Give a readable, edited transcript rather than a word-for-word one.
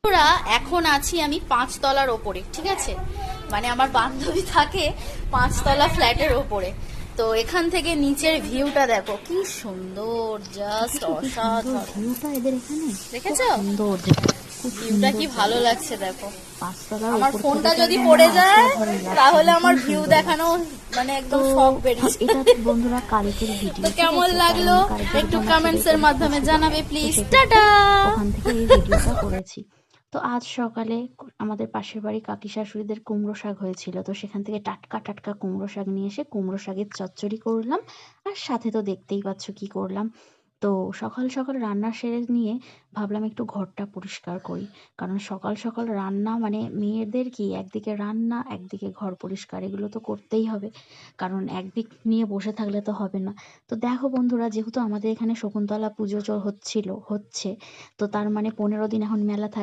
বন্ধুরা এখন আছি আমি 5 তলার ওপরে, ঠিক আছে? মানে আমার বান্ধবী থাকে 5 তলা ফ্ল্যাটের ওপরে। তো এখান থেকে নিচের ভিউটা দেখো কি সুন্দর, জাস্ট অসাধারণ। ভিউটা এদের এখানে দেখেছো সুন্দর, খুব ভিউটা সুন্দর কি জায়গা। ভালো লাগছে দেখো। পাঁচতলার আমার উপর ফোনটা থেকে যদি একদম পড়ে আমার যায় অসাধারণ লাগছে, তাহলে আমার ভীষণ ভিউ সুন্দর দেখানো লাগছে। মানে তো একদম শখ বেরিয়ে এটা বন্ধুরা কালকের ভিডিও, তো কেমন লাগলো একটু কমেন্টস এর মাধ্যমে জানাবে প্লিজ। টাটা। ওখান থেকে এই ভিডিওটা করেছি। তো আজ সকালে আমাদের পাশের বাড়ি কাকি শাশুড়িদের কুমড়ো শাক হয়েছিল, তো সেখান থেকে টাটকা টাটকা কুমড়ো শাক নিয়ে এসে কুমড়ো শাকের চচ্চড়ি করলাম। আর সাথে তো দেখতেই পাচ্ছ কি করলাম। তো সকাল সকাল রান্না সেরে নিয়ে ভাবলাম একটু ঘরটা পরিষ্কার করি, কারণ সকাল সকাল রান্না মানে মেয়েদের কি, একদিকে রান্না একদিকে ঘর পরিষ্কার, এগুলো তো করতেই হবে, কারণ একদিক নিয়ে বসে থাকলে তো হবে না। তো দেখো বন্ধুরা, যেহেতু আমাদের এখানে শকুন্তলা পুজো হচ্ছে, তো তার মানে 15 দিন এখন মেলা থাকে।